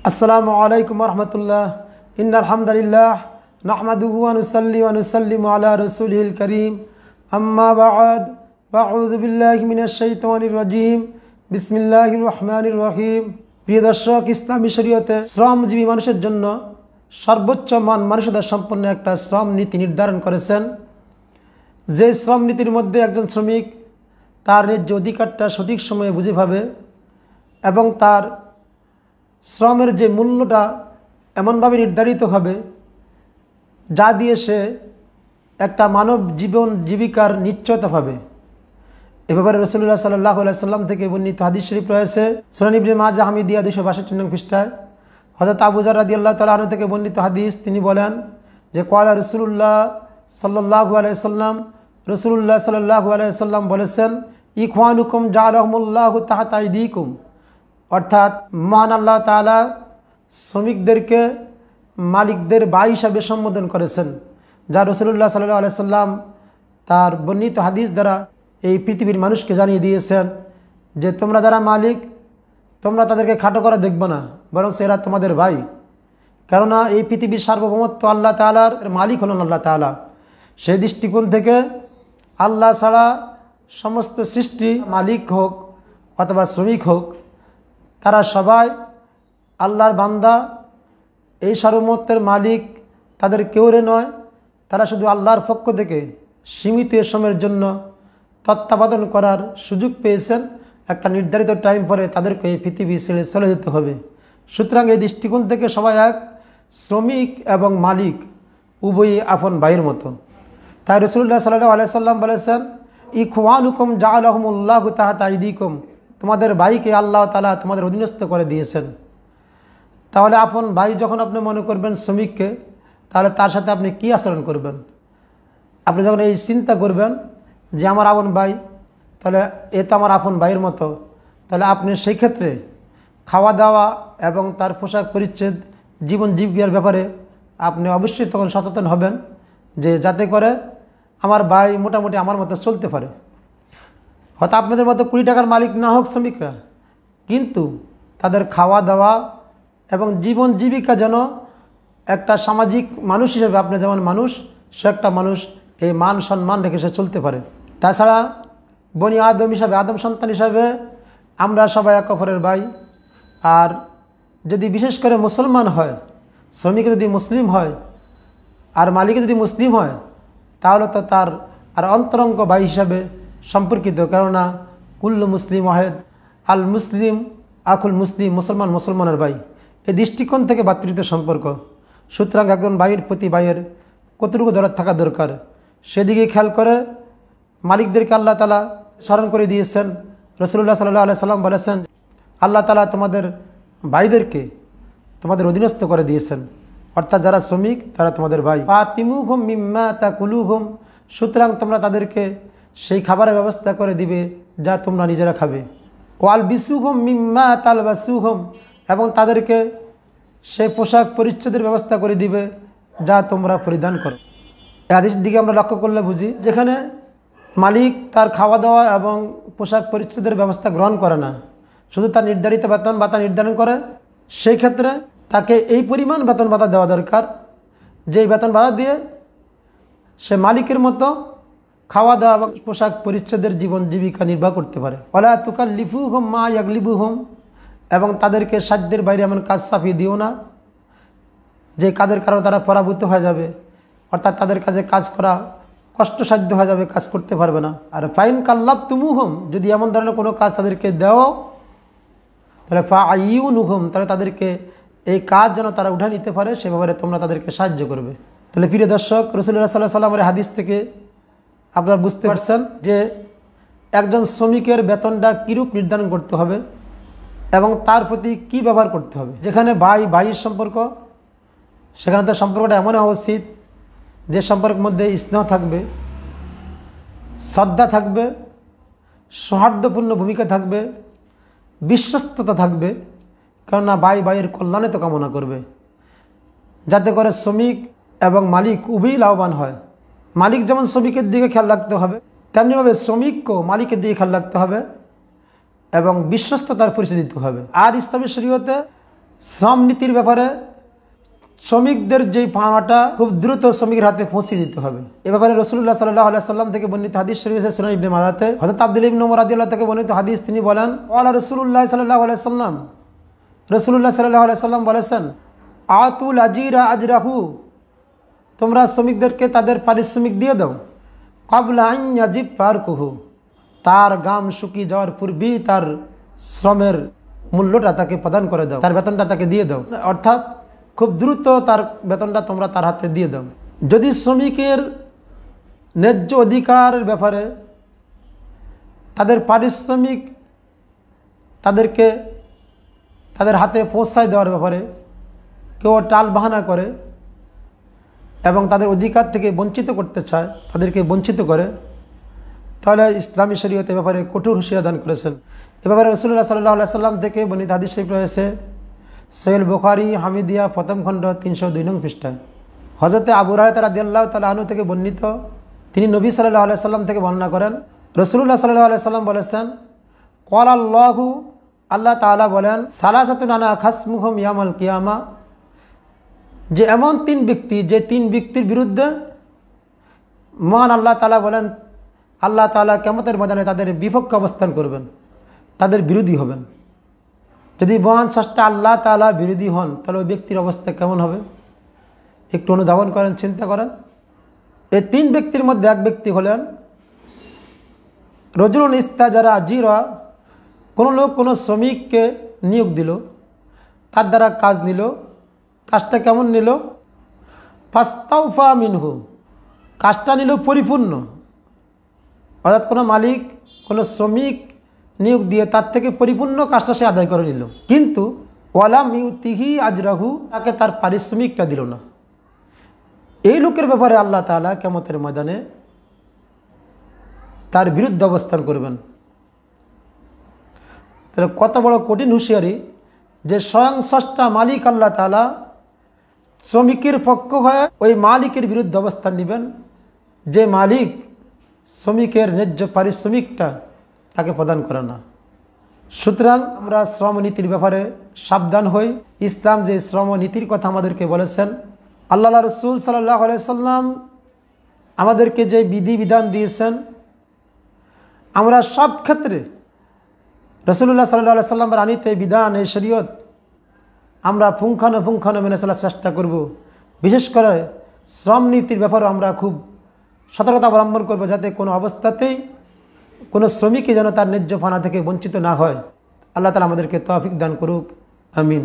আসসালামু আলাইকুম রহমতুল্লাহ। ইন্নাল হামদুলিল্লাহ নাহমাদুহু ওয়া নুসাল্লি ওয়া নুসাল্লিমু আলা রাসূলিল কারীম। আম্মা বা'দ, আউযু বিল্লাহি মিনাশ শাইতানির রাজীম। বিসমিল্লাহির রহমানির রহিম। প্রিয় দর্শক, ইসলামী শরীয়তে শ্রমজীবী মানুষের জন্য সর্বোচ্চ মান মর্যাদা সম্পন্ন একটা শ্রম নীতি নির্ধারণ করেছেন। যে শ্রম নীতির মধ্যে একজন শ্রমিক তার ন্যায্য অধিকারটা সঠিক সময়ে বুঝে পাবে এবং তার শ্রমের যে মূল্যটা এমনভাবে নির্ধারিত হবে যা দিয়ে সে একটা মানব জীবন জীবিকার নিশ্চয়তা পাবে। এ ব্যাপারে রাসূলুল্লাহ সাল্লাল্লাহু আলাইহি সাল্লাম থেকে বর্ণিত হাদিস শরীফ রয়েছে। সুনান ইবনে মাজাহ আহমদিয়া 262 নং পৃষ্ঠায় হযরত আবু যর রাদিয়াল্লাহু তাআলা আনহু থেকে বর্ণিত হাদিস, তিনি বলেন যে ক্বালা রাসূলুল্লাহ সাল্লাল্লাহু আলাইহি সাল্লাম, রাসূলুল্লাহ সাল্লাল্লাহু আলাইহি সাল্লাম বলেছেন, ইখওয়ানুকুম জাআলাহুমুল্লাহু তাহতা আইদিকুম, অর্থাৎ মহান আল্লাহ তাআলা শ্রমিকদেরকে মালিকদের ভাই হিসাবে সম্বোধন করেছেন, যা রাসূলুল্লাহ সাল্লাল্লাহু আলাইহি সাল্লাম তার বর্ণিত হাদিস দ্বারা এই পৃথিবীর মানুষকে জানিয়ে দিয়েছেন যে তোমরা যারা মালিক, তোমরা তাদেরকে খাটো করে দেখবে না, বরং এরা তোমাদের ভাই। কেননা এই পৃথিবীর সার্বভৌমত্ব আল্লাহ তাআলার, মালিক হলেন আল্লাহ তাআলা। সেই দৃষ্টিকোণ থেকে আল্লাহ ছাড়া সমস্ত সৃষ্টি, মালিক হোক অথবা শ্রমিক হোক, তারা সবাই আল্লাহর বান্দা। এই সার্বভৌমত্বের মালিক তাদের কেউরে নয়, তারা শুধু আল্লাহর পক্ষ থেকে সীমিত সময়ের জন্য তত্ত্বাবধান করার সুযোগ পেয়েছেন। একটা নির্ধারিত টাইম পরে তাদেরকে এই পৃথিবী ছেড়ে চলে যেতে হবে। সুতরাং এই দৃষ্টিকোণ থেকে সবাই এক, শ্রমিক এবং মালিক উভয়ই আপন ভাইয়ের মতো। তাই রাসূলুল্লাহ সাল্লাল্লাহু আলাইহি সাল্লাম বলেছেন, ইখওয়ানুকুম জাআলাহুমুল্লাহু তাহতা আইদিকুম, তোমাদের ভাইকে আল্লাহ তাআলা তোমাদের অধীনস্থ করে দিয়েছেন। তাহলে আপন ভাই যখন আপনি মনে করবেন শ্রমিককে, তাহলে তার সাথে আপনি কি আচরণ করবেন? আপনি যখন এই চিন্তা করবেন যে আমার আপন ভাই, তাহলে এ তো আমার আপন ভাইয়ের মতো, তাহলে আপনি সেই ক্ষেত্রে খাওয়া দাওয়া এবং তার পোশাক পরিচ্ছদ, জীবন জীবিকার ব্যাপারে আপনি অবশ্যই তখন সচেতন হবেন, যে যাতে করে আমার ভাই মোটামুটি আমার মতো চলতে পারে। হয়তো আপনাদের মতো 20 টাকার মালিক না হোক শ্রমিকরা, কিন্তু তাদের খাওয়া দাওয়া এবং জীবন জীবিকা যেন একটা সামাজিক মানুষ হিসেবে, আপনি যেমন মানুষ, সে একটা মানুষ, এই মান সম্মান রেখে সে চলতে পারে। তাছাড়া বনি আদম হিসাবে, আদম সন্তান হিসাবে আমরা সবাই এক অপরের ভাই। আর যদি বিশেষ করে মুসলমান হয়, শ্রমিক যদি মুসলিম হয় আর মালিক যদি মুসলিম হয়, তাহলে তো তার আর অন্তরঙ্গ ভাই হিসাবে সম্পর্কিত। কেননা কুল্লু মুসলিম ওয়াহেদ, আল মুসলিম আকুল মুসলিম, মুসলমান মুসলমানের ভাই। এই দৃষ্টিকোণ থেকে ভাতৃত্ব সম্পর্ক। সুতরাং একজন ভাইয়ের প্রতি ভাইয়ের কতটুকু দরদ থাকা দরকার, সেদিকে খেয়াল করে মালিকদেরকে আল্লাহ তাআলা স্মরণ করে দিয়েছেন। রাসূলুল্লাহ সাল্লাল্লাহু আলাইহি সাল্লাম বলেছেন, আল্লাহ তাআলা তোমাদের ভাইদেরকে তোমাদের অধীনস্থ করে দিয়েছেন, অর্থাৎ যারা শ্রমিক তারা তোমাদের ভাই। ফাতিমুহুম মিম্মা তাকুলুহুম, সুতরাং তোমরা তাদেরকে সেই খাবারের ব্যবস্থা করে দিবে যা তোমরা নিজেরা খাবে। ওয়াল বিসুহুম মিম্মা তালবাসুহুম, এবং তাদেরকে সেই পোশাক পরিচ্ছদের ব্যবস্থা করে দিবে যা তোমরা পরিধান করো। এই হাদিসের দিকে আমরা লক্ষ্য করলে বুঝি, যেখানে মালিক তার খাওয়া দাওয়া এবং পোশাক পরিচ্ছদের ব্যবস্থা গ্রহণ করে না, শুধু তার নির্ধারিত বেতন ভাতা নির্ধারণ করে, সেই ক্ষেত্রে তাকে এই পরিমাণ বেতন ভাতা দেওয়া দরকার, যেই বেতন ভাতা দিয়ে সে মালিকের মতো খাওয়া দাওয়া এবং পোশাক পরিচ্ছদের জীবন জীবিকা নির্বাহ করতে পারে। ওয়ালা তুকাল্লিফুহুম মা ইয়াগলিবুহুম, এবং তাদেরকে সাধ্যের বাইরে এমন কাজ চাপিয়ে দিও না যে কাজের কারণে তারা পরাভূত হয়ে যাবে, অর্থাৎ তাদের কাছে কাজ করা কষ্টসাধ্য হয়ে যাবে, কাজ করতে পারবে না। আর ফাইন কাল্লাফতুমুহুম, যদি এমন ধরনের কোনো কাজ তাদেরকে দাও, তাহলে ফাআইউনুহুম, তাহলে তাদেরকে এই কাজ যেন তারা উঠে নিতে পারে সে ব্যাপারে তোমরা তাদেরকে সাহায্য করবে। তাহলে প্রিয় দর্শক, রাসূলুল্লাহ সাল্লাল্লাহু আলাইহি সাল্লামের হাদিস থেকে আপনারা বুঝতে পারছেন যে একজন শ্রমিকের বেতনটা কীরূপ নির্ধারণ করতে হবে এবং তার প্রতি কি ব্যবহার করতে হবে। যেখানে ভাই ভাইয়ের সম্পর্ক, সেখানে তো সম্পর্কটা এমন হওয়া উচিত যে সম্পর্কের মধ্যে স্নেহ থাকবে, শ্রদ্ধা থাকবে, সৌহার্দ্যপূর্ণ ভূমিকা থাকবে, বিশ্বস্ততা থাকবে। কেননা ভাই ভাইয়ের কল্যাণে তো কামনা করবে, যাতে করে শ্রমিক এবং মালিক উভয়ই লাভবান হয়। মালিক যেমন শ্রমিকের দিকে খেয়াল রাখতে হবে, তেমনিভাবে শ্রমিককেও মালিকের দিকে খেয়াল রাখতে হবে এবং বিশ্বস্ততার পরিচয় দিতে হবে। আর ইসলামী শরীয়তে শ্রম নীতির ব্যাপারে শ্রমিকদের যেই পাওনাটা খুব দ্রুত শ্রমিকের হাতে পৌঁছে দিতে হবে। এ ব্যাপারে রাসূলুল্লাহ সাল্লাল্লাহু আলাইহি সাল্লাম থেকে বর্ণিত হাদিস শরীফ আছে সুনান ইবনে মাজাতে, হযরত আব্দুল্লাহ ইবনে ওমর রাদিয়াল্লাহু থেকে বর্ণিত হাদিস, তিনি বলেন ওয়ালা রাসূলুল্লাহ সাল্লাল্লাহু আলাইহি সাল্লাম, রাসূলুল্লাহ সাল্লাল্লাহু আলাইহি সাল্লাম বলেছেন আতুল আজিরা আজরাহু, তোমরা শ্রমিকদেরকে তাদের পারিশ্রমিক দিয়ে দাও, ক্বাবলা আন ইয়াজিব ফারকুহু, তার গাম শুকিয়ে যাওয়ার পূর্বেই তার শ্রমের মূল্যটা তাকে প্রদান করে দাও, তার বেতনটা তাকে দিয়ে দাও, অর্থাৎ খুব দ্রুত তার বেতনটা তোমরা তার হাতে দিয়ে দাও। যদি শ্রমিকের ন্যায্য অধিকারের ব্যাপারে তাদের পারিশ্রমিক তাদেরকে তাদের হাতে পৌঁছায় দেওয়ার ব্যাপারে কেউ টাল বাহানা করে এবং তাদের অধিকার থেকে বঞ্চিত করতে চায়, তাদেরকে বঞ্চিত করে, তাহলে ইসলামী শরীয়তের ব্যাপারে কঠোর হুঁশিয়ারি দান করেছেন। এ ব্যাপারে রাসূলুল্লাহ সাল্লাল্লাহু আলাইহি সাল্লাম থেকে বর্ণিত হাদিস শরীফ রয়েছে সহিহ বুখারী হামিদিয়া প্রথম খণ্ড 302 নং পৃষ্ঠায়। হযরত আবু হুরায়রা রাদিয়াল্লাহু তাআলা আনহু থেকে বর্ণিত, তিনি নবী সাল্লাল্লাহু আলাইহি সাল্লাম থেকে বর্ণনা করেন রাসূলুল্লাহ সাল্লাল্লাহু আলাইহি সাল্লাম বলেছেন ক্বালা আল্লাহু, আল্লাহ তাআলা বলেন সালাসাতুন আনা খাসমুহুম ইয়াউমাল কিয়ামা, যে এমন তিন ব্যক্তি, যে তিন ব্যক্তির বিরুদ্ধে মহান আল্লাহ তাআলা বলেন আল্লাহ তাআলা কিয়ামতের ময়দানে তাদের বিপক্ষে অবস্থান করবেন, তাদের বিরোধী হবেন। যদি মহান স্রষ্টা আল্লাহ তাআলা বিরোধী হন তাহলে ওই ব্যক্তির অবস্থা কেমন হবে একটু অনুধাবন করেন, চিন্তা করেন। এই তিন ব্যক্তির মধ্যে এক ব্যক্তি হলেন রজুলুন ইস্তাজারা আজিরা, কোনো লোক কোনো শ্রমিককে নিয়োগ দিল, তার দ্বারা কাজ নিল, কাজটা কেমন নিল, ফাস্তাউফা মিনহু, কাজটা নিল পরিপূর্ণ, অর্থাৎ কোনো মালিক কোনো শ্রমিক নিয়োগ দিয়ে তার থেকে পরিপূর্ণ কাজটা সে আদায় করে নিল, কিন্তু ওয়ালাম ইউতিহি আজরাহু, তাকে তার পারিশ্রমিকটা দিল না। এই লোকের ব্যাপারে আল্লাহ তাআলা কিয়ামতের ময়দানে তার বিরুদ্ধে অবস্থান করবেন। তাহলে কত বড় কঠিন হুঁশিয়ারি যে স্বয়ং স্রষ্টা মালিক আল্লাহ তাআলা শ্রমিকের পক্ষ হয়ে ওই মালিকের বিরুদ্ধে অবস্থান নেবেন, যে মালিক শ্রমিকের ন্যায্য পারিশ্রমিকটা তাকে প্রদান করে না। সুতরাং আমরা শ্রমনীতির ব্যাপারে সাবধান হই। ইসলাম যে শ্রমনীতির কথা আমাদেরকে বলেছেন, আল্লাহ রাসূল সাল্লাল্লাহু আলাইহি সাল্লাম আমাদেরকে যে বিধিবিধান দিয়েছেন, আমরা সব ক্ষেত্রে রাসূলুল্লাহ সাল্লাল্লাহু আলাইহি সাল্লামের আনিত এই বিধান, এই শরীয়ত আমরা পুঙ্খানুপুঙ্খানু মেনে চলার চেষ্টা করব। বিশেষ করে শ্রম নীতির ব্যাপারে আমরা খুব সতর্কতা অবলম্বন করব, যাতে কোনো অবস্থাতেই কোনো শ্রমিকই যেন তার ন্যায্য পাওনা থেকে বঞ্চিত না হয়। আল্লাহ তাআলা আমাদেরকে তৌফিক দান করুক, আমিন।